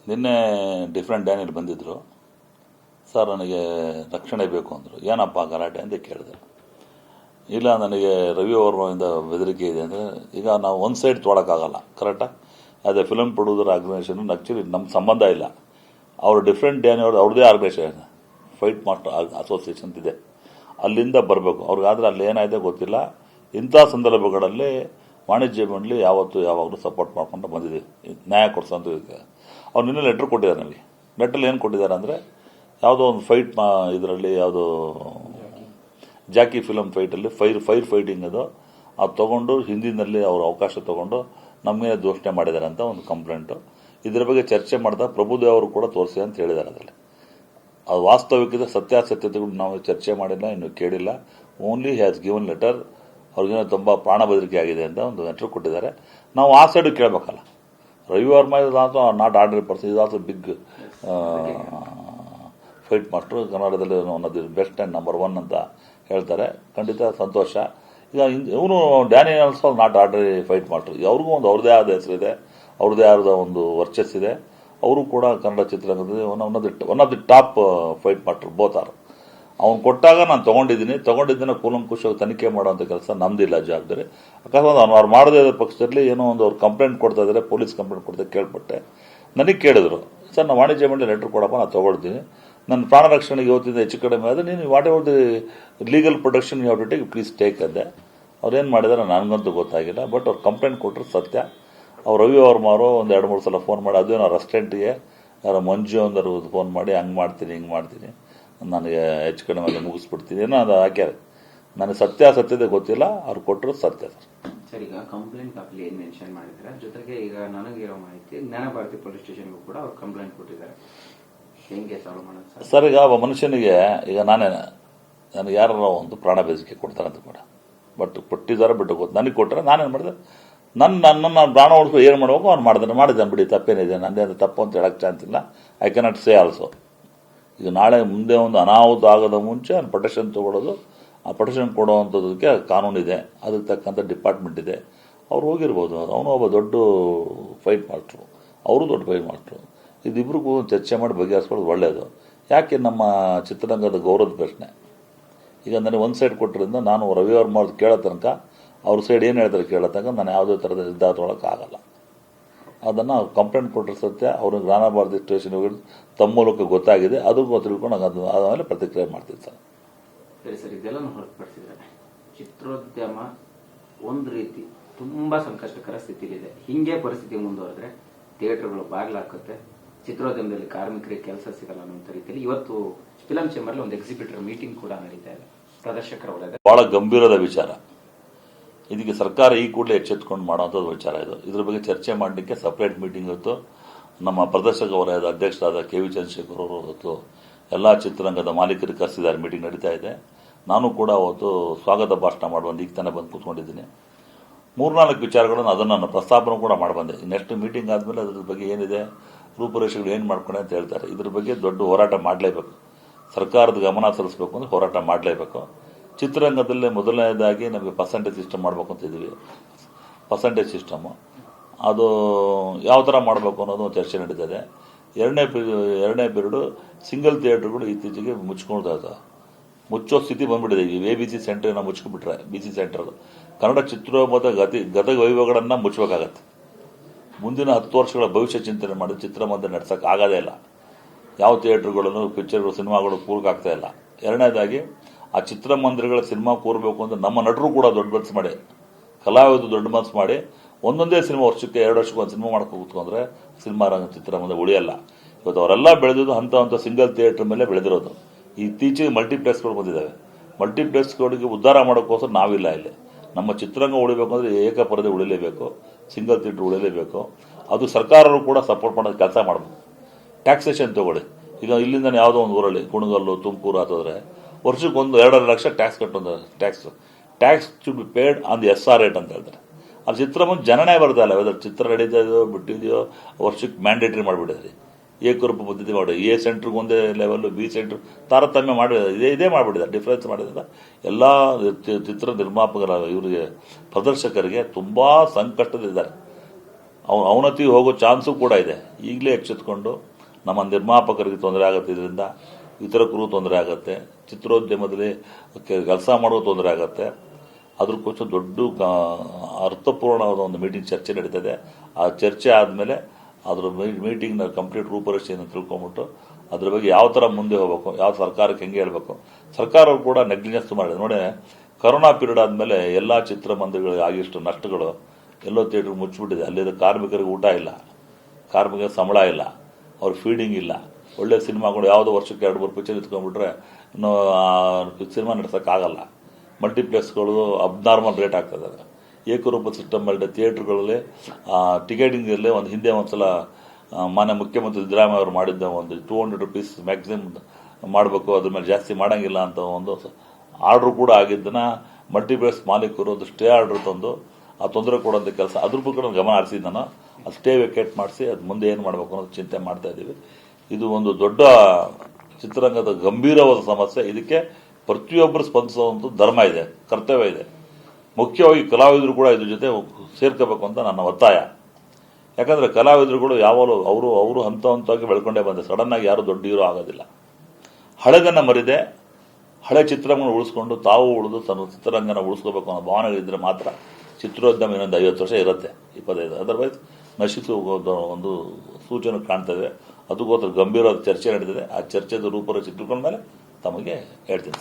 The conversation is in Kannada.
ನಿನ್ನೆ ಡಿಫ್ರೆಂಟ್ ಡ್ಯಾನಿಯಲ್ಲಿ ಬಂದಿದ್ದರು. ಸರ್ ನನಗೆ ರಕ್ಷಣೆ ಬೇಕು ಅಂದರು. ಏನಪ್ಪ ಗಲಾಟೆ ಅಂತ ಕೇಳಿದೆ. ಇಲ್ಲ ನನಗೆ ರವಿ ವರ್ಮದಿಂದ ಬೆದರಿಕೆ ಇದೆ ಅಂದರೆ, ಈಗ ನಾವು ಒಂದು ಸೈಡ್ ತೊಗೊಳಕ್ಕಾಗಲ್ಲ, ಕರೆಕ್ಟಾ? As a film producer organisation actually ನಮ್ಮ ಸಂಬಂಧ ಇಲ್ಲ. ಅವರು ಡಿಫ್ರೆಂಟ್ ಡ್ಯಾನಿ ಅವ್ರದ್ದೇ ಆರ್ಗನೈಸೇಷನ್, ಫೈಟ್ ಮಾಸ್ಟರ್ ಅಸೋಸಿಯೇಷನ್ ಇದೆ, ಅಲ್ಲಿಂದ ಬರಬೇಕು. ಅವ್ರಿಗಾದ್ರೆ ಅಲ್ಲಿ ಏನಾಯಿದೆ ಗೊತ್ತಿಲ್ಲ. ಇಂಥ ಸಂದರ್ಭಗಳಲ್ಲಿ ವಾಣಿಜ್ಯ ಮಂಡಳಿ ಯಾವಾಗಲೂ ಸಪೋರ್ಟ್ ಮಾಡ್ಕೊಂಡು ಬಂದಿದ್ದೀವಿ, ನ್ಯಾಯ ಕೊಡಿಸೋಂಥ. ಅವ್ರು ನಿನ್ನೆ ಲೆಟ್ರ್ ಕೊಟ್ಟಿದ್ದಾರೆ ನನಗೆ. ಲೆಟ್ರಲ್ಲಿ ಏನು ಕೊಟ್ಟಿದ್ದಾರೆ ಅಂದರೆ, ಯಾವುದೋ ಒಂದು ಫೈಟ್ ಇದರಲ್ಲಿ ಯಾವುದೋ ಜಾಕಿ ಫಿಲಮ್ ಫೈಟಲ್ಲಿ ಫೈರ್ ಫೈಟಿಂಗ್ ಅದು ತೊಗೊಂಡು ಹಿಂದಿನಲ್ಲಿ ಅವರು ಅವಕಾಶ ತೊಗೊಂಡು ನಮಗೆ ದೂಷಣೆ ಮಾಡಿದ್ದಾರೆ ಅಂತ ಒಂದು ಕಂಪ್ಲೇಂಟು. ಇದರ ಬಗ್ಗೆ ಚರ್ಚೆ ಮಾಡಿದಾಗ ಪ್ರಭುದೇವ್ ಅವರು ಕೂಡ ತೋರಿಸಿ ಅಂತ ಹೇಳಿದ್ದಾರೆ. ಅದರಲ್ಲಿ ಅದು ವಾಸ್ತವಿಕತೆ ಸತ್ಯಾಸತ್ಯತೆಗಳು ನಾವು ಚರ್ಚೆ ಮಾಡಿಲ್ಲ, ಇನ್ನು ಕೇಳಿಲ್ಲ. Only has given letter. ಅವ್ರಿಗೇನೋ ತುಂಬ ಪ್ರಾಣ ಬೆದರಿಕೆ ಆಗಿದೆ ಅಂತ ಒಂದು ಲೆಟರ್ ಕೊಟ್ಟಿದ್ದಾರೆ. ನಾವು ಆ ಸೈಡು ಕೇಳಬೇಕಲ್ಲ. Ravi Varma is also not ordinary person, is also big fight master. ಕನ್ನಡದಲ್ಲಿ one of the best and number 1 ಅಂತ ಹೇಳ್ತಾರೆ. ಖಂಡಿತ ಸಂತೋಷ. ಈಗ ಇವನು Danny also not ordinary fight master. ಅವ್ರಿಗೂ ಒಂದು ಅವ್ರದ್ದೇ ಆದ ಹೆಸರಿದೆ, ಅವ್ರದ್ದೇ ಆದ ಒಂದು ವರ್ಚಸ್ಸಿದೆ. ಅವರು ಕೂಡ ಕನ್ನಡ ಚಿತ್ರರಂಗದಲ್ಲಿ one of the top fight master both are. ಅವ್ನು ಕೊಟ್ಟಾಗ ನಾನು ತೊಗೊಂಡಿದ್ದೀನಿ ಕೂಲಂಕುಷವಾಗಿ ತನಿಖೆ ಮಾಡುವಂಥ ಕೆಲಸ ನಮ್ದಿಲ್ಲ, ಜವಾಬ್ದಾರಿ. ಅಕಸ್ಮಾತ್ ಅವ್ರು ಮಾಡದೇ ಇರೋ ಪಕ್ಷದಲ್ಲಿ ಏನೋ ಒಂದು ಅವ್ರು ಕಂಪ್ಲೇಂಟ್ ಕೊಡ್ತಾ ಇದ್ದಾರೆ, ಪೊಲೀಸ್ ಕಂಪ್ಲೇಂಟ್ ಕೊಡ್ತಾ ಕೇಳ್ಪಟ್ಟೆ. ನನಗೆ ಕೇಳಿದ್ರು, ಸರ್ ನಾವು ವಾಣಿಜ್ಯ ಮಂಡಳಿ ಲೆಟರ್ ಕೊಡಪ್ಪ, ನಾನು ತೊಗೊಳ್ತೀನಿ. ನನ್ನ ಪ್ರಾಣ ರಕ್ಷಣೆಗೆ ಇವತ್ತಿಂದ ಹೆಚ್ಚು ಕಡಿಮೆ ಆದರೆ ನೀನು whatever the legal protection you have to take, please take ಅಂದೆ. ಅವ್ರೇನು ಮಾಡಿದಾರೆ ನನಗಂತೂ ಗೊತ್ತಾಗಿಲ್ಲ. ಬಟ್ ಅವ್ರು ಕಂಪ್ಲೇಂಟ್ ಕೊಟ್ಟರು ಸತ್ಯ. ಅವ್ರು ರವಿ ವರ್ಮ ಅವರು ಒಂದು 2-3 ಸಲ ಫೋನ್ ಮಾಡಿ, ಅದೇನೋ ರೆಸ್ಟೋರೆಂಟ್ಗೆ ಯಾರೋ ಮಂಜು ಅಂದರು ಫೋನ್ ಮಾಡಿ, ಹಂಗೆ ಮಾಡ್ತೀನಿ ಹಿಂಗೆ ಮಾಡ್ತೀನಿ, ನನಗೆ ಹೆಚ್ಚು ಕಡಿಮೆ ಅಲ್ಲಿ ಮುಗಿಸ್ಬಿಡ್ತೀನಿ ಏನೋ ಅದು ಹಾಕ್ಯಾರೆ. ನನಗೆ ಸತ್ಯಾಸತ್ಯತೆ ಗೊತ್ತಿಲ್ಲ. ಅವ್ರು ಕೊಟ್ಟರು ಸತ್ಯ. ಸರ್, ಈಗ ಕಂಪ್ಲೇಂಟ್ ಕಾಪಿ ಏನು ಮೆನ್ಷನ್ ಮಾಡಿದ್ದಾರೆ, ಜೊತೆಗೆ ಈಗ ನನಗಿರೋ ಮಾಹಿತಿ ಜ್ಞಾನಭಾರತಿ ಪೊಲೀಸ್ ಸ್ಟೇಷನ್ಗೂ ಕೂಡ ಅವ್ರು ಕಂಪ್ಲೇಂಟ್ ಕೊಟ್ಟಿದ್ದಾರೆ. ಹೆಂಗೆ ಸಾಲ್ವ್ ಮಾಡೋದು ಸರ್? ಈಗ ಒಬ್ಬ ಮನುಷ್ಯನಿಗೆ ಈಗ ನನಗೆ ಯಾರು ಒಂದು ಪ್ರಾಣ ಬೆದರಿಕೆ ಕೊಡ್ತಾರೆ ಅಂತ ಕೂಡ, ಬಟ್ ಕೊಟ್ಟಿದ್ದಾರೆ ಬಿಟ್ಟು ಗೊತ್ತು. ನನಗೆ ಕೊಟ್ಟರೆ ನಾನೇನು ಮಾಡಿದೆ, ನನ್ನ ಪ್ರಾಣ ಉಳಿಸ್ಕೊ ಏನು ಮಾಡಬೇಕು ಅವ್ನು ಮಾಡಿದ್ದಾನೆ ಬಿಡಿ, ತಪ್ಪೇನಿದೆ. ನಂದೇನು ತಪ್ಪು ಅಂತ ಹೇಳಕ್ಕೆ ಚಾನ್ಸ್ ಇಲ್ಲ. I cannot say also. ಈಗ ನಾಳೆ ಮುಂದೆ ಒಂದು ಅನಾಹುತ ಆಗೋದ ಮುಂಚೆ ಅವ್ನು ಪ್ರೊಟೆಕ್ಷನ್ ತೊಗೊಳ್ಳೋದು, ಆ ಪ್ರೊಟೆಕ್ಷನ್ ಕೊಡುವಂಥದ್ದಕ್ಕೆ ಕಾನೂನಿದೆ, ಅದಕ್ಕೆ ತಕ್ಕಂಥ ಡಿಪಾರ್ಟ್ಮೆಂಟ್ ಇದೆ. ಅವ್ರು ಹೋಗಿರ್ಬೋದು. ಅವನು ಒಬ್ಬ ದೊಡ್ಡ ಫೈಟ್ ಮಾಸ್ಟ್ರು, ಅವರು ದೊಡ್ಡ ಫೈಟ್ ಮಾಸ್ಟ್ರು. ಇದಿಬ್ಬರಿಗೂ ಚರ್ಚೆ ಮಾಡಿ ಬಗೆಹರಿಸ್ಕೊಳ್ಳೋದು ಒಳ್ಳೆಯದು. ಯಾಕೆ ನಮ್ಮ ಚಿತ್ರರಂಗದ ಗೌರವದ ಪ್ರಶ್ನೆ. ಈಗ ನನಗೆ ಒಂದು ಸೈಡ್ ಕೊಟ್ಟರಿಂದ ನಾನು ರವಿ ವರ್ಮ ಅವ್ರದ್ದು ಕೇಳೋ ತನಕ, ಅವ್ರ ಸೈಡ್ ಏನು ಹೇಳ್ತಾರೆ ಕೇಳೋ ತನಕ ನಾನು ಯಾವುದೇ ಥರದ ನಿರ್ಧಾರ ತೊಗೊಳಕ್ಕಾಗಲ್ಲ. ಅದನ್ನು ಕಂಪ್ಲೇಂಟ್ ಕೊಟ್ಟರೆ ಸತ್ಯ. ಅವ್ರಿಗೆ ಜ್ಞಾನಭಾರತಿ ಸ್ಟೇಷನ್ ಹೋಗಿ ತಮ್ಮ ಮೂಲಕ ಗೊತ್ತಾಗಿದೆ, ಅದಕ್ಕೂ ತಿಳ್ಕೊಂಡು ಅದು ಆದಮೇಲೆ ಪ್ರತಿಕ್ರಿಯೆ ಮಾಡ್ತೀನಿ ಸರ್. ಸರಿ ಸರ್, ಇದೆಲ್ಲ ಹೊರತುಪಡಿಸಿದ್ರೆ ಚಿತ್ರೋದ್ಯಮ ಒಂದು ರೀತಿ ತುಂಬಾ ಸಂಕಷ್ಟಕರ ಸ್ಥಿತಿಲಿದೆ. ಹಿಂಗೆ ಪರಿಸ್ಥಿತಿ ಮುಂದುವರೆದ್ರೆ ಥಿಯೇಟರ್ಗಳು ಬಾಗಿಲಾಕುತ್ತೆ, ಚಿತ್ರೋದ್ಯಮದಲ್ಲಿ ಕಾರ್ಮಿಕರಿಗೆ ಕೆಲಸ ಸಿಗಲ್ಲ ಅನ್ನೋ ರೀತಿಯಲ್ಲಿ ಇವತ್ತು ಫಿಲಂ ಚೇಂಬರ್ ಒಂದು ಎಕ್ಸಿಬಿಟರ್ ಮೀಟಿಂಗ್ ಕೂಡ ನಡೀತಾ ಇದೆ. ಪ್ರದರ್ಶಕರ ವಲಯದ ಬಹಳ ಗಂಭೀರದ ವಿಚಾರ. ಇದಕ್ಕೆ ಸರ್ಕಾರ ಈ ಕೂಡಲೇ ಎಚ್ಚೆತ್ತುಕೊಂಡು ಮಾಡುವಂಥದ್ದು ವಿಚಾರ ಇದು. ಇದ್ರ ಬಗ್ಗೆ ಚರ್ಚೆ ಮಾಡಲಿಕ್ಕೆ ಸಪ್ರೇಟ್ ಮೀಟಿಂಗ್ ಇತ್ತು. ನಮ್ಮ ಪ್ರದರ್ಶಕ ವಲಯದ ಅಧ್ಯಕ್ಷರಾದ KV ಚಂದ್ರಶೇಖರ್ ಅವರು ಇವತ್ತು ಎಲ್ಲ ಚಿತ್ರರಂಗದ ಮಾಲೀಕರಿಗೆ ಕರೆಸಿದ್ದಾರೆ. ಮೀಟಿಂಗ್ ನಡೀತಾ ಇದೆ. ನಾನು ಕೂಡ ಅವತ್ತು ಸ್ವಾಗತ ಭಾಷಣ ಮಾಡುವಂದು ಈಗ ತಾನೇ ಬಂದು ಕೂತ್ಕೊಂಡಿದ್ದೀನಿ. 3-4 ವಿಚಾರಗಳನ್ನು ಅದನ್ನು ಪ್ರಸ್ತಾಪನೆ ಕೂಡ ಮಾಡಬಂದೆ. ನೆಕ್ಸ್ಟ್ ಮೀಟಿಂಗ್ ಆದಮೇಲೆ ಅದ್ರ ಬಗ್ಗೆ ಏನಿದೆ, ರೂಪುರೇಷೆಗಳು ಏನು ಮಾಡ್ಕೊಂಡೆ ಅಂತ ಹೇಳ್ತಾರೆ. ಇದ್ರ ಬಗ್ಗೆ ದೊಡ್ಡ ಹೋರಾಟ ಮಾಡಲೇಬೇಕು. ಸರ್ಕಾರದ ಗಮನ ಸಲ್ಲಿಸಬೇಕು ಅಂದರೆ ಹೋರಾಟ ಮಾಡಲೇಬೇಕು. ಚಿತ್ರರಂಗದಲ್ಲೇ ಮೊದಲನೇದಾಗಿ ನಮಗೆ ಪರ್ಸೆಂಟೇಜ್ ಸಿಸ್ಟಮ್ ಮಾಡಬೇಕು ಅಂತ ಇದ್ದೀವಿ. ಪರ್ಸೆಂಟೇಜ್ ಸಿಸ್ಟಮು ಅದು ಯಾವ ಥರ ಮಾಡಬೇಕು ಅನ್ನೋದು ಚರ್ಚೆ ನಡೀತದೆ. ಎರಡನೇ ಪೀರಿಯಡು ಸಿಂಗಲ್ ಥಿಯೇಟರ್ಗಳು ಇತ್ತೀಚೆಗೆ ಮುಚ್ಚೋ ಸ್ಥಿತಿ ಬಂದ್ಬಿಟ್ಟಿದೆ. ಈ ABC ಸೆಂಟರ್ನ ಮುಚ್ಚಿಬಿಟ್ರೆ, BC ಸೆಂಟರ್ ಕನ್ನಡ ಚಿತ್ರೋದ್ಯಮದ ಗತ ವೈಭವಗಳನ್ನು ಮುಚ್ಚಬೇಕಾಗತ್ತೆ. ಮುಂದಿನ 10 ವರ್ಷಗಳ ಭವಿಷ್ಯ ಚಿಂತನೆ ಮಾಡಿ ಚಿತ್ರಮಂದಿರ ನಡೆಸೋಕೆ ಆಗೋದೇ ಇಲ್ಲ. ಯಾವ ಥಿಯೇಟರ್ಗಳನ್ನು, ಪಿಕ್ಚರ್ಗಳು, ಸಿನಿಮಾಗಳು ಕೂರಕ್ಕಾಗ್ತಾ ಇಲ್ಲ. ಎರಡನೇದಾಗಿ ಆ ಚಿತ್ರಮಂದಿರಗಳ ಸಿನಿಮಾ ಕೂರಬೇಕು ಅಂದರೆ ನಮ್ಮ ನಟರು ಕೂಡ ದೊಡ್ಡ ಮನಸ್ಸು ಮಾಡಿ, ಕಲಾವಿದರು ದೊಡ್ಡ ಮನಸ್ಸು ಮಾಡಿ ಒಂದೊಂದೇ ಸಿನಿಮಾ ವರ್ಷಕ್ಕೆ 2 ವರ್ಷಕ್ಕೆ ಒಂದು ಸಿನಿಮಾ ಮಾಡ್ಕೊಂಡು ಕೂತ್ಕೊಂಡ್ರೆ ಸಿನಿಮಾ ರಂಗ ಚಿತ್ರಮಂದಿರ ಉಳಿಯಲ್ಲ. ಇವತ್ತು ಅವರೆಲ್ಲ ಬೆಳೆದಿದ್ದು ಹಂತ ಸಿಂಗಲ್ ಥಿಯೇಟರ್ ಮೇಲೆ ಬೆಳೆದಿರೋದು. ಇತ್ತೀಚೆಗೆ ಮಲ್ಟಿಪ್ಲೆಕ್ಸ್ಗಳು ಬಂದಿದ್ದಾವೆ. ಮಲ್ಟಿಪ್ಲೆಕ್ಸ್ಗಳಿಗೆ ಉದ್ಧಾರ ಮಾಡೋಕ್ಕೋಸ್ಕರ ನಾವಿಲ್ಲ ಇಲ್ಲಿ. ನಮ್ಮ ಚಿತ್ರರಂಗ ಉಳಿಬೇಕು ಅಂದರೆ ಏಕಪರದೆ ಉಳಿಲೇಬೇಕು, ಸಿಂಗಲ್ ಥಿಯೇಟರ್ ಉಳಿಲೇಬೇಕು. ಅದು ಸರ್ಕಾರರು ಕೂಡ ಸಪೋರ್ಟ್ ಮಾಡೋದು ಕೆಲಸ ಮಾಡಬೇಕು. ಟ್ಯಾಕ್ಸೇಷನ್ ತಗೊಳ್ಳಿ. ಈಗ ಇಲ್ಲಿಂದ ಯಾವುದೋ ಒಂದು ಊರಲ್ಲಿ ಕುಣಗಲ್ಲು, ತುಮಕೂರು ಆತಂದ್ರೆ ವರ್ಷಕ್ಕೆ 1-2 ಲಕ್ಷ ಟ್ಯಾಕ್ಸ್ ಕಟ್ಟೋದು. Tax should be paid on the SR rate ಅಂತ ಹೇಳ್ತಾರೆ. ಅದು ಚಿತ್ರಮಂದಿರ ಜನನೇ ಬರ್ತಾ ಇಲ್ಲ. ವೆದರ್ ಚಿತ್ರ ನಡೀತಾ ಇದೆಯೋ ಬಿಟ್ಟಿದೆಯೋ ವರ್ಷಕ್ಕೆ ಮ್ಯಾಂಡೇಟ್ರಿ ಮಾಡಿಬಿಟ್ಟಿದ್ರಿ. ಏಕರೂಪ ಪದ್ಧತಿ ಮಾಡಿ A ಸೆಂಟ್ರಿಗೆ ಒಂದೇ ಲೆವೆಲ್, B ಸೆಂಟ್ರ್ ತಾರತಮ್ಯ ಮಾಡಿ ಇದೇ ಮಾಡಿಬಿಟ್ಟಿದ್ದಾರೆ. ಡಿಫ್ರೆನ್ಸ್ ಮಾಡಿದ್ರೆ ಎಲ್ಲ ಚಿತ್ರ ನಿರ್ಮಾಪಕರ ಇವರಿಗೆ ಪ್ರದರ್ಶಕರಿಗೆ ತುಂಬ ಸಂಕಷ್ಟದಿದ್ದಾರೆ. ಅವನತಿ ಹೋಗೋ ಚಾನ್ಸು ಕೂಡ ಇದೆ. ಈಗಲೇ ಎಚ್ಚೆತ್ಕೊಂಡು ನಮ್ಮ ನಿರ್ಮಾಪಕರಿಗೆ ತೊಂದರೆ ಆಗುತ್ತೆ, ಇದರಿಂದ ವಿತರಕರು ತೊಂದರೆ ಆಗುತ್ತೆ, ಚಿತ್ರೋದ್ಯಮದಲ್ಲಿ ಕೆಲಸ ಮಾಡೋ ತೊಂದರೆ ಆಗುತ್ತೆ. ಅದಕ್ಕೋಸ್ಕರ ದೊಡ್ಡ ಅರ್ಥಪೂರ್ಣವಾದ ಒಂದು ಮೀಟಿಂಗ್ ಚರ್ಚೆ ನಡೀತದೆ. ಆ ಚರ್ಚೆ ಆದಮೇಲೆ ಅದ್ರ ಮೀಟಿಂಗ್ನ ಕಂಪ್ಲೀಟ್ ರೂಪರೇಷೆಯನ್ನು ತಿಳ್ಕೊಂಬಿಟ್ಟು ಅದ್ರ ಬಗ್ಗೆ ಯಾವ ಥರ ಮುಂದೆ ಹೋಗಬೇಕು, ಯಾವ ಸರ್ಕಾರಕ್ಕೆ ಹೆಂಗೆ ಹೇಳಬೇಕು. ಸರ್ಕಾರ ಕೂಡ ನೆಗ್ಲಿಜೆನ್ಸ್ ಮಾಡಿದೆ ನೋಡಿ. ಕೊರೋನಾ ಪೀರಿಯಡ್ ಆದಮೇಲೆ ಎಲ್ಲ ಚಿತ್ರಮಂದಿರಗಳಿಗೆ ಆಗಿಷ್ಟು ನಷ್ಟಗಳು, ಎಲ್ಲೋ ಥಿಯೇಟ್ರ್ ಮುಚ್ಚಿಬಿಟ್ಟಿದೆ. ಅಲ್ಲಿದ್ದ ಕಾರ್ಮಿಕರಿಗೆ ಊಟ ಇಲ್ಲ, ಕಾರ್ಮಿಕರಿಗೆ ಸಂಬಳ ಇಲ್ಲ, ಅವ್ರ ಫೀಡಿಂಗ್ ಇಲ್ಲ. ಒಳ್ಳೆ ಸಿನಿಮಾಗಳು ಯಾವುದೋ ವರ್ಷಕ್ಕೆ 2-3 ಪಿಕ್ಚರ್ ಇಟ್ಕೊಂಡ್ಬಿಟ್ರೆ ಇನ್ನು ಸಿನಿಮಾ ನಡೆಸೋಕ್ಕಾಗಲ್ಲ. ಮಲ್ಟಿಪ್ಲೆಕ್ಸ್ಗಳು ಅಬ್ನಾರ್ಮಲ್ ರೇಟ್ ಆಗ್ತದೆ. ಏಕರೂಪ ಸಿಸ್ಟಮ್ ಮೇಲೆ ಥಿಯೇಟ್ರ್ಗಳಲ್ಲಿ ಟಿಕೆಟಿಂಗಲ್ಲಿ ಹಿಂದೆ ಒಂದ್ಸಲ ಮಾನ್ಯ ಮುಖ್ಯಮಂತ್ರಿ ಸಿದ್ದರಾಮಯ್ಯ ಅವರು ಮಾಡಿದ್ದ ಒಂದು 200 ರೂಪೀಸ್ ಮ್ಯಾಕ್ಸಿಮಮ್ ಮಾಡಬೇಕು, ಅದ್ರ ಮೇಲೆ ಜಾಸ್ತಿ ಮಾಡೋಂಗಿಲ್ಲ ಅಂತ ಒಂದು ಆರ್ಡ್ರು ಕೂಡ ಆಗಿದ್ದನ್ನ ಮಲ್ಟಿಪ್ಲೆಕ್ಸ್ ಮಾಲೀಕರು ಒಂದು ಸ್ಟೇ ಆರ್ಡ್ರ್ ತಂದು ಆ ತೊಂದರೆ ಕೊಡುವಂಥ ಕೆಲಸ ಅದ್ರ ಬಗ್ಗೆ ಗಮನ ಹರಿಸಿದ್ದು ನಾನು. ಅದು ಸ್ಟೇ ವೆಕೇಟ್ ಮಾಡಿಸಿ ಅದು ಮುಂದೆ ಏನು ಮಾಡಬೇಕು ಅನ್ನೋದು ಚಿಂತೆ ಮಾಡ್ತಾ ಇದ್ದೀವಿ. ಇದು ಒಂದು ದೊಡ್ಡ ಚಿತ್ರರಂಗದ ಗಂಭೀರವಾದ ಸಮಸ್ಯೆ. ಇದಕ್ಕೆ ಪ್ರತಿಯೊಬ್ಬರು ಸ್ಪಂದಿಸುವಂಥ ಧರ್ಮ ಇದೆ, ಕರ್ತವ್ಯ ಇದೆ. ಮುಖ್ಯವಾಗಿ ಕಲಾವಿದರು ಕೂಡ ಇದ್ರ ಜೊತೆ ಸೇರ್ಕೋಬೇಕು ಅಂತ ನನ್ನ ಒತ್ತಾಯ. ಯಾಕಂದರೆ ಕಲಾವಿದರುಗಳು ಯಾವಾಗಲೂ ಅವರು ಹಂತವಾಗಿ ಬೆಳ್ಕೊಂಡೇ ಬಂದೆ. ಸಡನ್ನಾಗಿ ಯಾರು ದೊಡ್ಡ ಹೀರೋ ಆಗೋದಿಲ್ಲ. ಹಳೆದನ್ನು ಮರಿದೆ, ಹಳೆ ಚಿತ್ರರಂಗನ ಉಳಿಸ್ಕೊಂಡು ತಾವು ಉಳಿದು ತನ್ನ ಚಿತ್ರರಂಗನ ಉಳಿಸ್ಕೋಬೇಕು ಅನ್ನೋ ಭಾವನೆಗಳಿದ್ರೆ ಮಾತ್ರ ಚಿತ್ರೋದ್ಯಮ ಇನ್ನೊಂದು 50 ವರ್ಷ ಇರುತ್ತೆ, 25. ಅದರ್ವೈಸ್ ನಶಿಸಿ ಹೋಗೋದು ಒಂದು ಸೂಚನೆ ಕಾಣ್ತದೆ. ಅದಕ್ಕೋಸ್ಕರ ಗಂಭೀರವಾದ ಚರ್ಚೆ ನಡೆದಿದೆ. ಆ ಚರ್ಚೆದ ರೂಪರೇಷೆ ತಿಳ್ಕೊಂಡ ಮೇಲೆ ತಮಗೆ ಹೇಳ್ತೀನಿ.